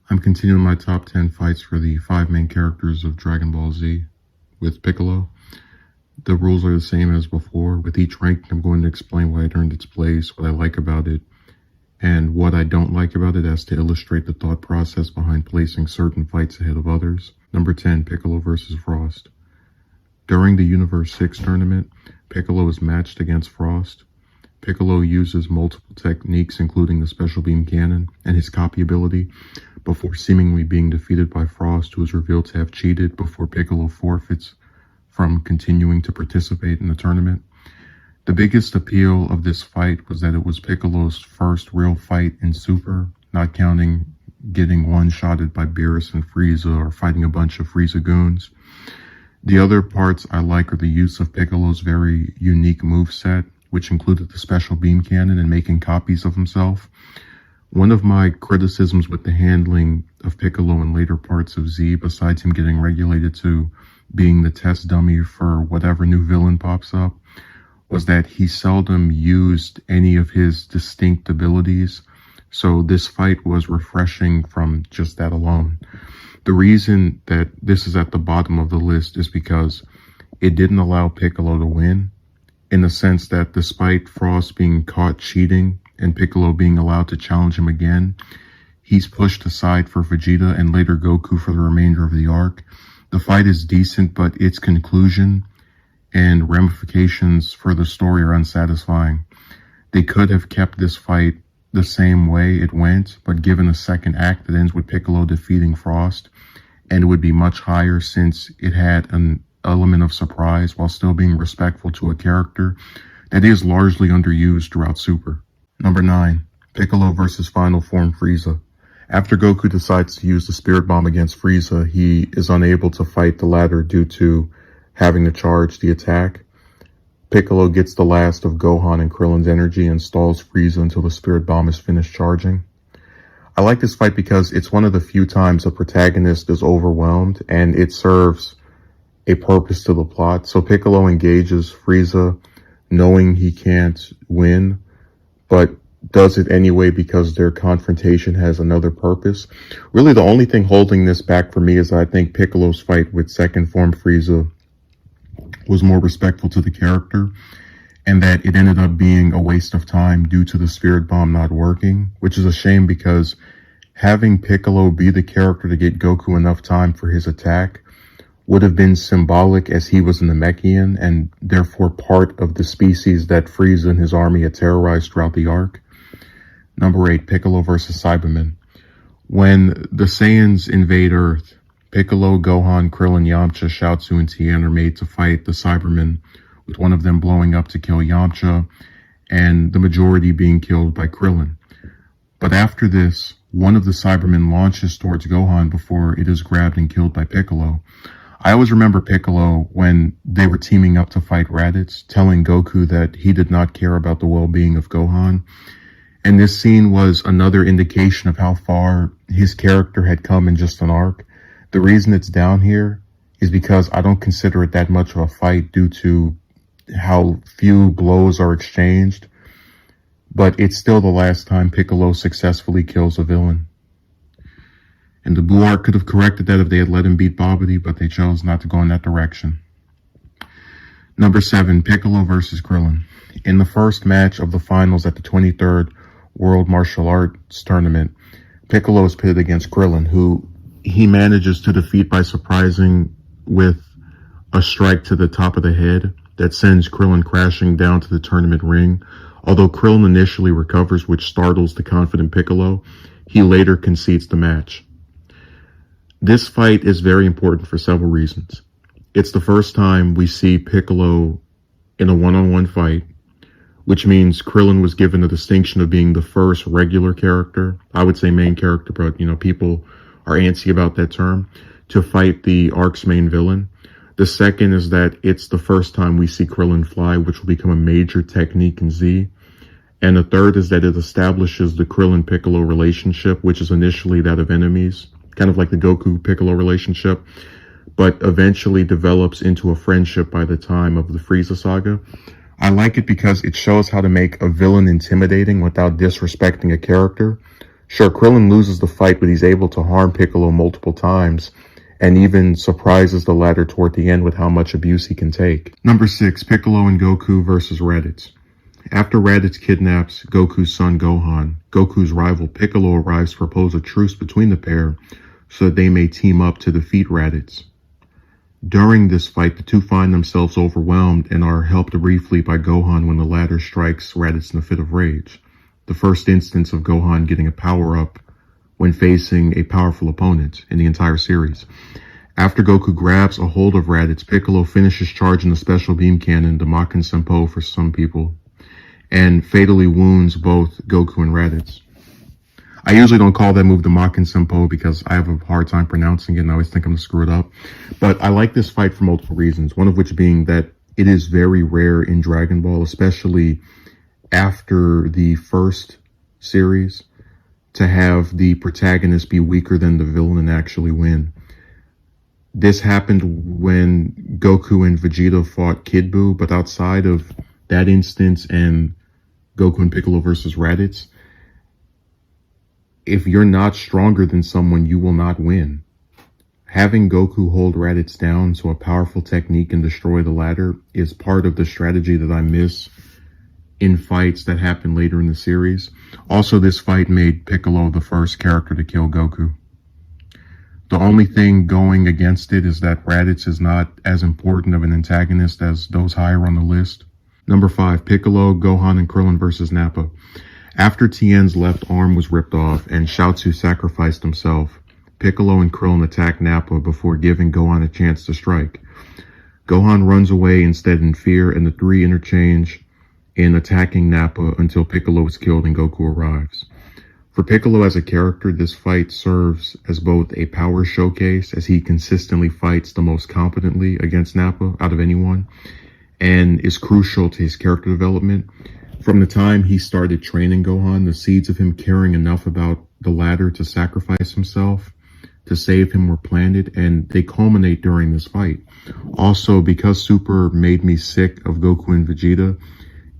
I'm continuing my top 10 fights for the 5 main characters of Dragon Ball Z with Piccolo. The rules are the same as before. With each ranking, I'm going to explain why it earned its place, what I like about it, and what I don't like about it, as to illustrate the thought process behind placing certain fights ahead of others. Number 10, Piccolo vs. Frost. During the Universe 6 tournament, Piccolo is matched against Frost. Piccolo uses multiple techniques, including the special beam cannon and his copy ability, before seemingly being defeated by Frost, who is revealed to have cheated before Piccolo forfeits from continuing to participate in the tournament. The biggest appeal of this fight was that it was Piccolo's first real fight in Super, not counting getting one-shotted by Beerus and Frieza or fighting a bunch of Frieza goons. The other parts I like are the use of Piccolo's very unique moveset, which included the special beam cannon and making copies of himself. One of my criticisms with the handling of Piccolo in later parts of Z, besides him getting regulated to being the test dummy for whatever new villain pops up, was that he seldom used any of his distinct abilities. So this fight was refreshing from just that alone. The reason that this is at the bottom of the list is because it didn't allow Piccolo to win, in the sense that despite Frost being caught cheating and Piccolo being allowed to challenge him again, he's pushed aside for Vegeta and later Goku for the remainder of the arc. The fight is decent, but its conclusion and ramifications for the story are unsatisfying. They could have kept this fight the same way it went, but given a second act that ends with Piccolo defeating Frost, and it would be much higher since it had an element of surprise while still being respectful to a character that is largely underused throughout Super. Number 9, Piccolo vs. Final Form Frieza. After Goku decides to use the Spirit Bomb against Frieza, he is unable to fight the latter due to having to charge the attack. Piccolo gets the last of Gohan and Krillin's energy and stalls Frieza until the Spirit Bomb is finished charging. I like this fight because it's one of the few times a protagonist is overwhelmed and it serves a purpose to the plot. So Piccolo engages Frieza knowing he can't win, but does it anyway because their confrontation has another purpose. Really, the only thing holding this back for me is I think Piccolo's fight with second form Frieza was more respectful to the character, and that it ended up being a waste of time due to the Spirit Bomb not working, which is a shame because having Piccolo be the character to get Goku enough time for his attack would have been symbolic, as he was a Namekian and therefore part of the species that Frieza and his army had terrorized throughout the arc. Number 8, Piccolo vs. Cybermen. When the Saiyans invade Earth, Piccolo, Gohan, Krillin, Yamcha, Chiaotzu, and Tien are made to fight the Cybermen, with one of them blowing up to kill Yamcha, and the majority being killed by Krillin. But after this, one of the Cybermen launches towards Gohan before it is grabbed and killed by Piccolo. I always remember Piccolo, when they were teaming up to fight Raditz, telling Goku that he did not care about the well-being of Gohan. And this scene was another indication of how far his character had come in just an arc. The reason it's down here is because I don't consider it that much of a fight due to how few blows are exchanged. But it's still the last time Piccolo successfully kills a villain. And the Blue Arc could have corrected that if they had let him beat Babidi, but they chose not to go in that direction. Number 7, Piccolo vs. Krillin. In the first match of the finals at the 23rd World Martial Arts Tournament, Piccolo is pitted against Krillin, who he manages to defeat by surprising with a strike to the top of the head that sends Krillin crashing down to the tournament ring. Although Krillin initially recovers, which startles the confident Piccolo, he later concedes the match. This fight is very important for several reasons. It's the first time we see Piccolo in a one-on-one fight, which means Krillin was given the distinction of being the first regular character, I would say main character, but people are antsy about that term, to fight the arc's main villain. The second is that it's the first time we see Krillin fly, which will become a major technique in Z. And the third is that it establishes the Krillin-Piccolo relationship, which is initially that of enemies, kind of like the Goku-Piccolo relationship, but eventually develops into a friendship by the time of the Frieza saga. I like it because it shows how to make a villain intimidating without disrespecting a character. Sure, Krillin loses the fight, but he's able to harm Piccolo multiple times and even surprises the latter toward the end with how much abuse he can take. Number 6, Piccolo and Goku versus Raditz. After Raditz kidnaps Goku's son Gohan, Goku's rival Piccolo arrives to propose a truce between the pair so that they may team up to defeat Raditz. During this fight, the two find themselves overwhelmed and are helped briefly by Gohan when the latter strikes Raditz in a fit of rage. The first instance of Gohan getting a power-up when facing a powerful opponent in the entire series. After Goku grabs a hold of Raditz, Piccolo finishes charging the special beam cannon, the Makin Senpo for some people, and fatally wounds both Goku and Raditz. I usually don't call that move the Makin Senpo because I have a hard time pronouncing it and I always think I'm going to screw it up. But I like this fight for multiple reasons, one of which being that it is very rare in Dragon Ball, especially after the first series, to have the protagonist be weaker than the villain and actually win. This happened when Goku and Vegeta fought Kid Buu, but outside of that instance and Goku and Piccolo versus Raditz, if you're not stronger than someone, you will not win. Having Goku hold Raditz down so a powerful technique can destroy the latter is part of the strategy that I miss in fights that happen later in the series. Also, this fight made Piccolo the first character to kill Goku. The only thing going against it is that Raditz is not as important of an antagonist as those higher on the list. Number 5, Piccolo, Gohan, and Krillin versus Nappa. After Tien's left arm was ripped off and Chaozu sacrificed himself, Piccolo and Krillin attack Nappa before giving Gohan a chance to strike. Gohan runs away instead in fear, and the three interchange in attacking Nappa until Piccolo is killed and Goku arrives. For Piccolo as a character, this fight serves as both a power showcase, as he consistently fights the most competently against Nappa out of anyone, and is crucial to his character development. From the time he started training Gohan, the seeds of him caring enough about the latter to sacrifice himself to save him were planted, and they culminate during this fight. Also, because Super made me sick of Goku and Vegeta,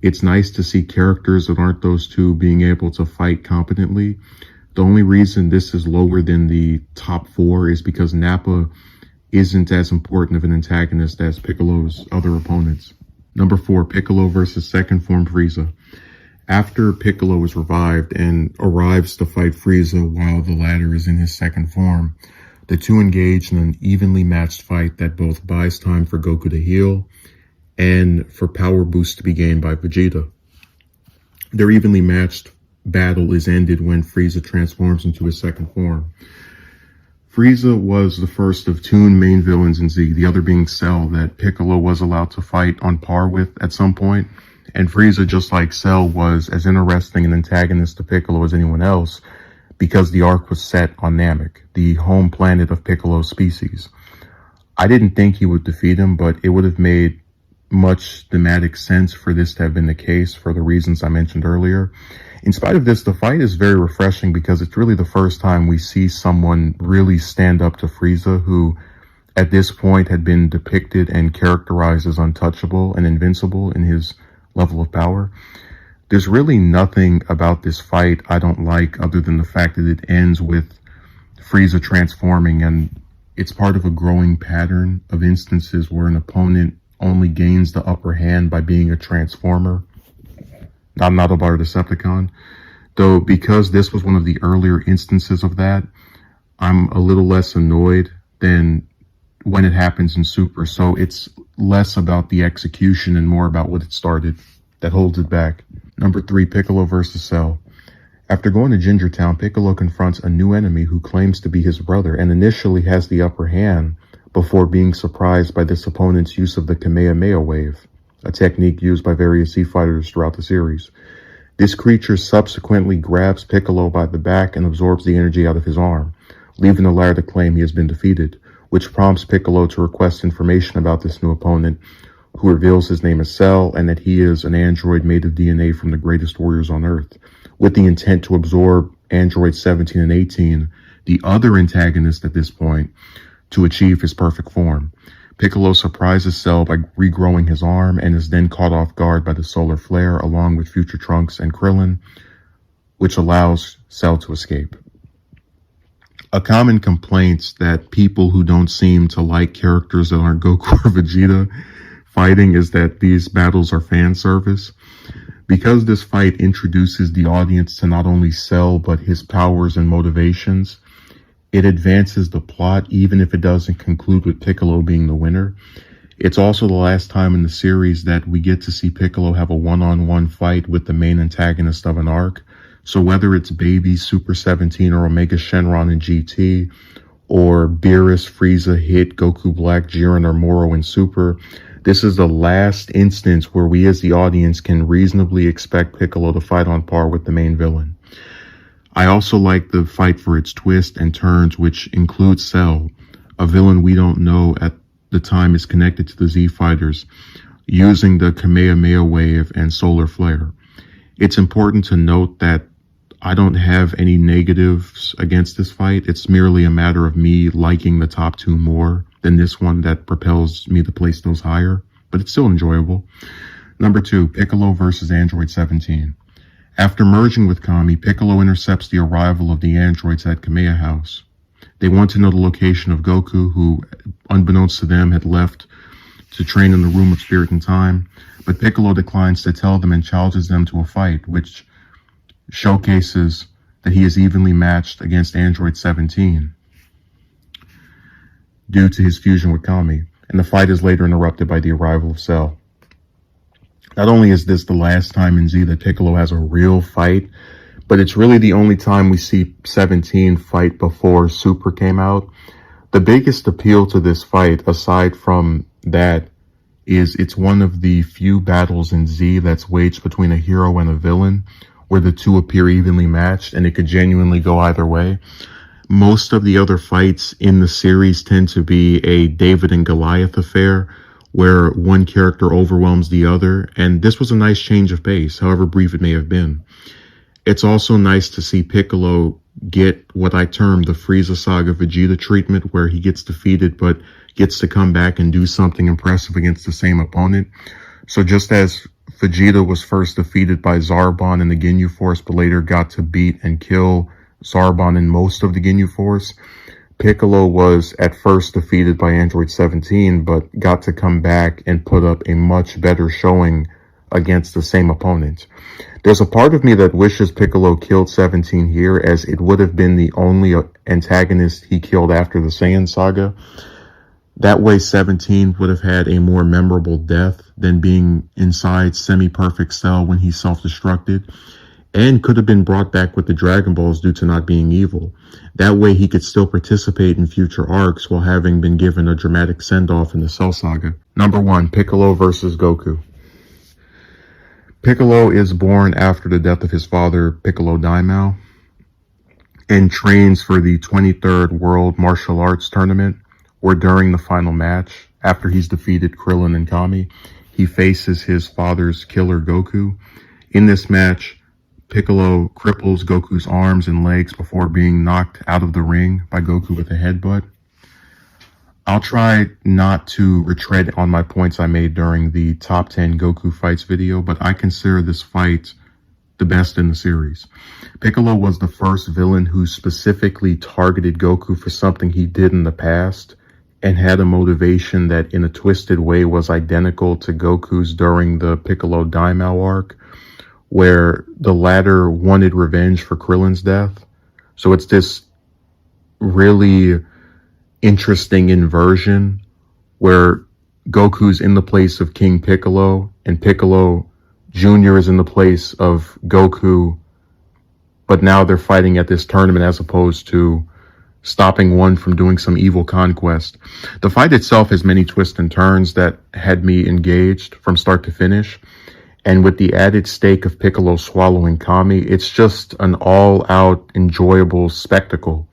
it's nice to see characters that aren't those two being able to fight competently. The only reason this is lower than the top 4 is because Nappa isn't as important of an antagonist as Piccolo's other opponents. Number 4, Piccolo versus second form Frieza. After Piccolo is revived and arrives to fight Frieza while the latter is in his second form, the two engage in an evenly matched fight that both buys time for Goku to heal and for power boost to be gained by Vegeta. Their evenly matched battle is ended when Frieza transforms into his second form. Frieza was the first of two main villains in Z, the other being Cell, that Piccolo was allowed to fight on par with at some point. And Frieza, just like Cell, was as interesting an antagonist to Piccolo as anyone else because the arc was set on Namek, the home planet of Piccolo's species. I didn't think he would defeat him, but it would have made much thematic sense for this to have been the case for the reasons I mentioned earlier. In spite of this, the fight is very refreshing because it's really the first time we see someone really stand up to Frieza, who at this point had been depicted and characterized as untouchable and invincible in his level of power. There's really nothing about this fight I don't like other than the fact that it ends with Frieza transforming, and it's part of a growing pattern of instances where an opponent only gains the upper hand by being a transformer. I'm not about a Decepticon. Though, because this was one of the earlier instances of that, I'm a little less annoyed than when it happens in Super. So it's less about the execution and more about what it started that holds it back. Number 3, Piccolo versus Cell. After going to Ginger Town, Piccolo confronts a new enemy who claims to be his brother and initially has the upper hand before being surprised by this opponent's use of the Kamehameha wave, a technique used by various Z fighters throughout the series. This creature subsequently grabs Piccolo by the back and absorbs the energy out of his arm, leaving the latter to claim he has been defeated, which prompts Piccolo to request information about this new opponent, who reveals his name is Cell and that he is an android made of DNA from the greatest warriors on Earth, with the intent to absorb androids 17 and 18, the other antagonist at this point, to achieve his perfect form. Piccolo surprises Cell by regrowing his arm and is then caught off guard by the solar flare along with future Trunks and Krillin, which allows Cell to escape. A common complaint that people who don't seem to like characters that aren't Goku or Vegeta fighting is that these battles are fan service. Because this fight introduces the audience to not only Cell, but his powers and motivations, it advances the plot even if it doesn't conclude with Piccolo being the winner. It's also the last time in the series that we get to see Piccolo have a one-on-one fight with the main antagonist of an arc. So whether it's Baby, Super 17, or Omega Shenron in GT, or Beerus, Frieza, Hit, Goku Black, Jiren, or Moro in Super, this is the last instance where we as the audience can reasonably expect Piccolo to fight on par with the main villain. I also like the fight for its twists and turns, which includes Cell, a villain we don't know at the time is connected to the Z Fighters, using the Kamehameha Wave and Solar Flare. It's important to note that I don't have any negatives against this fight. It's merely a matter of me liking the top two more than this one that propels me to place those higher, but it's still enjoyable. Number 2, Piccolo versus Android 17. After merging with Kami, Piccolo intercepts the arrival of the androids at Kameha House. They want to know the location of Goku, who, unbeknownst to them, had left to train in the Room of Spirit and Time, but Piccolo declines to tell them and challenges them to a fight, which showcases that he is evenly matched against Android 17 due to his fusion with Kami, and the fight is later interrupted by the arrival of Cell. Not only is this the last time in Z that Piccolo has a real fight, but it's really the only time we see 17 fight before Super came out. The biggest appeal to this fight, aside from that, is it's one of the few battles in Z that's waged between a hero and a villain, where the two appear evenly matched, and it could genuinely go either way. Most of the other fights in the series tend to be a David and Goliath affair, where one character overwhelms the other, and this was a nice change of pace, however brief it may have been. It's also nice to see Piccolo get what I term the Frieza Saga Vegeta treatment, where he gets defeated but gets to come back and do something impressive against the same opponent. So just as Vegeta was first defeated by Zarbon in the Ginyu Force, but later got to beat and kill Zarbon in most of the Ginyu Force, Piccolo was at first defeated by Android 17, but got to come back and put up a much better showing against the same opponent. There's a part of me that wishes Piccolo killed 17 here, as it would have been the only antagonist he killed after the Saiyan Saga. That way 17 would have had a more memorable death than being inside semi-perfect Cell when he self-destructed, and could have been brought back with the Dragon Balls due to not being evil. That way he could still participate in future arcs while having been given a dramatic send-off in the Cell Saga. Number 1, Piccolo versus Goku. Piccolo is born after the death of his father, Piccolo Daimao, and trains for the 23rd World Martial Arts Tournament, where during the final match, after he's defeated Krillin and Kami, he faces his father's killer Goku. In this match, Piccolo cripples Goku's arms and legs before being knocked out of the ring by Goku with a headbutt. I'll try not to retread on my points I made during the top 10 Goku fights video, but I consider this fight the best in the series. Piccolo was the first villain who specifically targeted Goku for something he did in the past, and had a motivation that in a twisted way was identical to Goku's during the Piccolo Daimao arc, where the latter wanted revenge for Krillin's death. So it's this really interesting inversion where Goku's in the place of King Piccolo and Piccolo Jr. is in the place of Goku, but now they're fighting at this tournament as opposed to stopping one from doing some evil conquest. The fight itself has many twists and turns that had me engaged from start to finish. And with the added stake of Piccolo swallowing Kami, it's just an all-out enjoyable spectacle.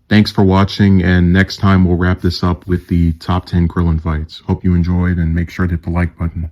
Thanks for watching, and next time we'll wrap this up with the top 10 Krillin fights. Hope you enjoyed, and make sure to hit the like button.